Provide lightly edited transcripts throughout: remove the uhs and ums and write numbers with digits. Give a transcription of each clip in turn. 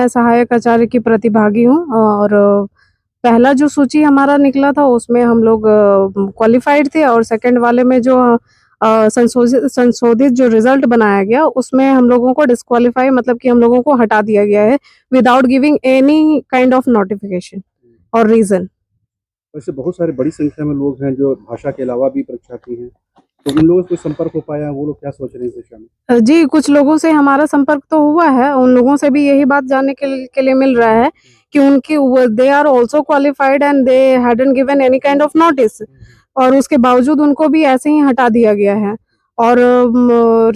मैं सहायक आचार्य की प्रतिभागी हूँ और पहला जो सूची हमारा निकला था उसमें हम लोग क्वालिफाइड थे और सेकंड वाले में जो संशोधित संशोधित जो रिजल्ट बनाया गया उसमें हम लोगों को डिस्क्वालीफाई मतलब कि हम लोगों को हटा दिया गया है without giving any kind of notification और रीजन। वैसे बहुत सारे बड़ी संख्या में लोग हैं जो भाषा के अलावा भी परीक्षार्थी हैं, तो उन लोगों से कोई संपर्क हो पाया? वो लोग क्या सोच रहे हैं इस दिशा में? जी, कुछ लोगों से हमारा संपर्क तो हुआ है, उन लोगों से भी यही बात जानने के लिए मिल रहा है कि उनकी they are also qualified and they hadn't given any kind of notice और उसके बावजूद उनको भी ऐसे ही हटा दिया गया है। और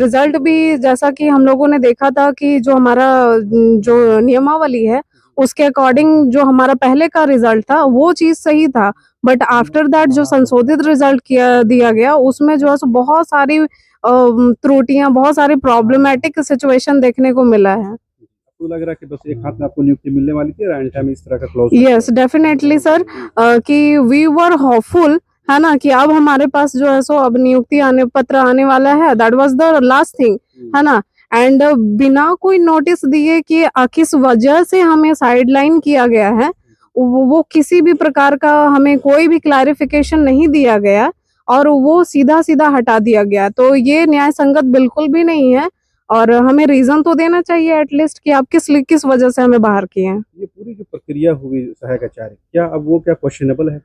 रिजल्ट भी जैसा कि हम लोगों ने देखा था कि जो हमारा जो नियमावली है, उसके अकॉर्डिंग जो हमारा पहले का रिजल्ट था, वो चीज़ सही था। बट आफ्टर दैट जो संशोधित रिजल्ट दिया गया, उसमें जो है सो बहुत सारी त्रुटियाँ, बहुत सारी प्रॉब्लमैटिक सिचुएशन देखने को मिला है। आपको लग रहा है कि बस एक हाथ में आपको नियुक्ति मिलने वाली थी और एंड टाइम इस तरह का क्लॉज? यस, डेफिनेटली सर, कि वी वर होपफुल, है ना, कि अब हमारे पास जो है सो अब नियुक्ति आने पत्र आने वाला है, that was the last thing, है ना? एंड बिना कोई नोटिस दिए कि किस वजह से हमें साइडलाइन किया गया है, वो किसी भी प्रकार का हमें कोई भी क्लैरिफिकेशन नहीं दिया गया और वो सीधा-सीधा हटा दिया गया। तो ये न्याय संगत बिल्कुल भी नहीं है और हमें रीज़न तो देना चाहिए एटलीस्ट कि आप किस वजह से हमें बाहर किए हैं। ये पूरी जो प्रक्रिया हुई सहायक आचार्य, क्या अब वो क्या क्वेश्चनेबल है?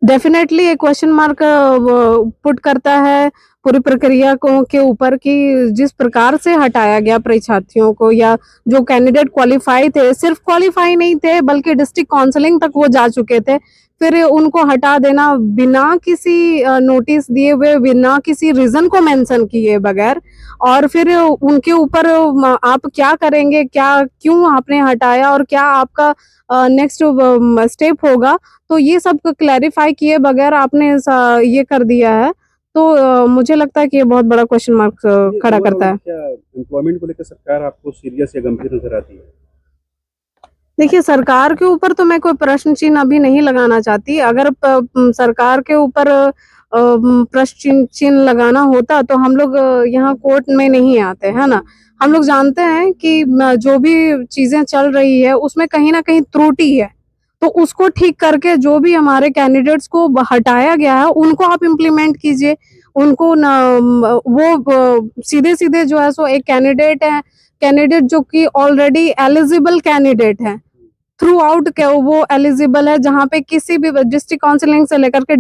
डेफिनेटली एक क्वेश्चन मार्क पुट करता है पूरी प्रक्रिया को के ऊपर कि जिस प्रकार से हटाया गया परीक्षार्थियों को या जो कैंडिडेट क्वालिफाई थे, सिर्फ क्वालिफाई नहीं थे बल्कि डिस्ट्रिक्ट काउंसलिंग तक वो जा चुके थे, फिर उनको हटा देना बिना किसी नोटिस दिए हुए, बिना किसी रीजन को मेंशन किए बगैर और फिर उनके ऊपर आप क्या करेंगे, क्या क्यों आपने हटाया और क्या आपका नेक्स्ट स्टेप होगा, तो ये सब क्लैरिफाई किए बगैर आपने ये कर दिया है, तो मुझे लगता है कि ये बहुत बड़ा क्वेश्चन मार्क खड़ा करता है। क्या एम्प्लॉयमेंट को लेकर सरकार आपको सीरियस या गंभीर नजर आती है? देखिए, सरकार के ऊपर तो मैं कोई प्रश्न चिन्ह अभी नहीं लगाना चाहती। अगर सरकार के ऊपर प्रश्न चिन्ह लगाना होता तो हम लोग यहाँ कोर्ट में नहीं आते, है ना? हम लोग जानते हैं कि जो भी चीज़ें चल रही है उसमें कहीं न कहीं त्रुटि है। तो उसको ठीक करके जो भी हमारे कैंडिडेट्स को हटाया गया है उनको आप इम्प्लीमेंट कीजिए। उनको ना वो सीधे-सीधे जो है सो एक कैंडिडेट जो कि ऑलरेडी एलिजिबल कैंडिडेट है, थ्रू आउट क्या वो एलिजिबल है, जहाँ पे किसी भी डिस्ट्रिक्ट काउंसलिंग से लेकर के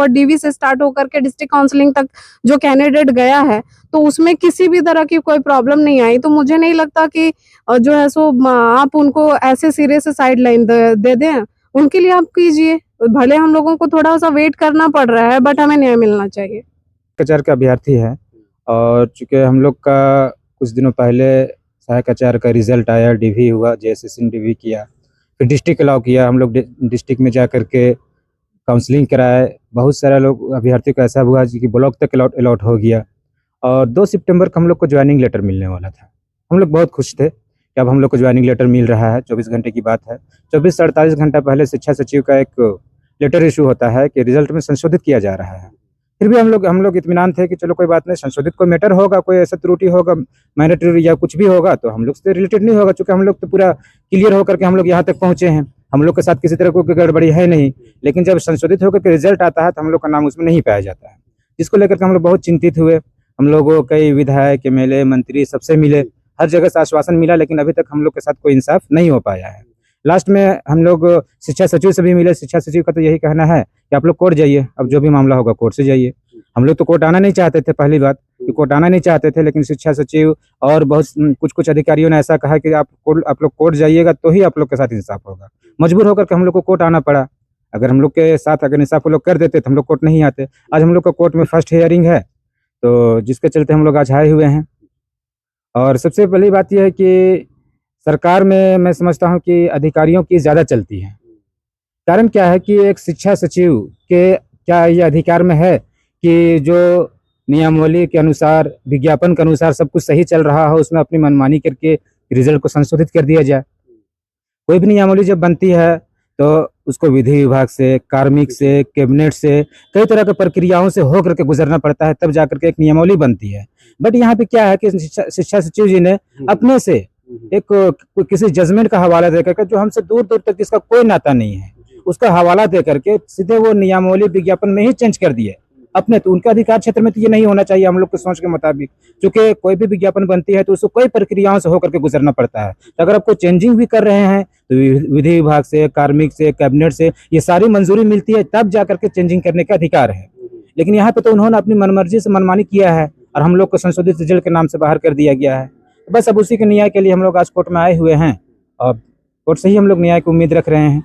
डीवी से स्टार्ट होकर के डिस्ट्रिक्ट काउंसलिंग तक जो कैंडिडेट गया है, तो उसमें किसी भी तरह की कोई प्रॉब्लम नहीं आई। तो मुझे नहीं लगता कि जो है सो आप उनको ऐसे सिरे से साइडलाइन दे दें। उनके लिए आप कीजिए, भले हम लोगों को थोड़ा-सा वेट करना पड़ रहा है बट हमें न्याय मिलना चाहिए। आचार्य का अभ्यर्थी है और चूँकि हम लोग का कुछ दिनों पहले सहायक आचार्य का रिजल्ट आया, डीवी हुआ, जेएसएससी ने डीवी किया, फिर डिस्ट्रिक्ट अलाउ किया, हम लोग डिस्ट्रिक्ट में जा कर के काउंसलिंग कराए। बहुत सारा लोग अभ्यर्थियों का ऐसा हुआ कि ब्लॉक तक अलॉट हो गया और 2 सितंबर को हम लोग को ज्वाइनिंग लेटर मिलने वाला था। हम लोग बहुत खुश थे कि अब हम लोग को ज्वाइनिंग लेटर मिल रहा है। 24 घंटे की बात है। 24 से 48 घंटा पहले शिक्षा सचिव का एक लेटर इशू होता है कि रिजल्ट में संशोधित किया जा रहा है। फिर भी हम लोग इत्मीनान थे कि चलो कोई बात नहीं, संशोधित कोई मैटर होगा, कोई ऐसा त्रुटि होगा, मैंडेटरी या कुछ भी होगा तो हम लोग से रिलेटेड नहीं होगा, चूँकि हम लोग तो पूरा क्लियर होकर के हम लोग यहाँ तक पहुँचे हैं। हम लोग के साथ किसी तरह कोई गड़बड़ी है नहीं, लेकिन जब संशोधित होकर के रिजल्ट आता है तो हम लोग का नाम उसमें नहीं पाया जाता है, जिसको लेकर के हम लोग बहुत चिंतित हुए। हम लोगों कई विधायक, एमएलए, मंत्री सबसे मिले, हर जगह से आश्वासन मिला, लेकिन अभी तक हम लोग के साथ कोई इंसाफ नहीं हो पाया है। लास्ट में हम लोग शिक्षा सचिव से भी मिले। शिक्षा सचिव का तो यही कहना है कि आप लोग कोर्ट जाइए, अब जो भी मामला होगा कोर्ट से जाइए। हम लोग तो कोर्ट आना नहीं चाहते थे, पहली बात कि कोर्ट आना नहीं चाहते थे, लेकिन शिक्षा सचिव और बहुत कुछ अधिकारियों ने ऐसा कहा कि आप लोग कोर्ट जाइएगा तो ही आप लोग के साथ इंसाफ होगा। मजबूर होकर के हम लोग को कोर्ट आना पड़ा। अगर हम लोग के साथ अगर इंसाफ वो लोग कर देते तो हम लोग कोर्ट नहीं आते। आज हम लोग का कोर्ट में फर्स्ट हियरिंग है, तो जिसके चलते हम लोग आज आए हुए हैं। और सबसे पहली बात यह है कि सरकार में मैं समझता हूँ कि अधिकारियों की ज़्यादा चलती है। कारण क्या है कि एक शिक्षा सचिव के क्या ये अधिकार में है कि जो नियमावली के अनुसार, विज्ञापन के अनुसार सब कुछ सही चल रहा हो, उसमें अपनी मनमानी करके रिजल्ट को संशोधित कर दिया जाए। कोई भी नियमावली जब बनती है तो उसको विधि विभाग से, कार्मिक से, कैबिनेट से, कई तरह की प्रक्रियाओं से हो करके गुजरना पड़ता है, तब जाकर के एक नियमावली बनती है। बट यहाँ पे क्या है कि शिक्षा सचिव जी ने अपने से किसी जजमेंट का हवाला दे करके, जो हमसे दूर दूर तक जिसका कोई नाता नहीं है, उसका हवाला दे करके सीधे वो नियमावली विज्ञापन में ही चेंज कर दिए अपने। तो उनके अधिकार क्षेत्र में तो ये नहीं होना चाहिए हम लोग की सोच के मुताबिक, क्योंकि कोई भी विज्ञापन बनती है तो उसको कई प्रक्रियाओं से होकर के गुजरना पड़ता है। तो अगर आपको चेंजिंग भी कर रहे हैं तो विधि विभाग से, कार्मिक से, कैबिनेट से ये सारी मंजूरी मिलती है, तब जा करके चेंजिंग करने का अधिकार है। लेकिन यहाँ पे तो उन्होंने अपनी मनमर्जी से मनमानी किया है और हम लोग को संशोधित रिजल्ट के नाम से बाहर कर दिया गया है। बस अब उसी के न्याय के लिए हम लोग आज कोर्ट में आए हुए हैं और कोर्ट से ही हम लोग न्याय की उम्मीद रख रहे हैं।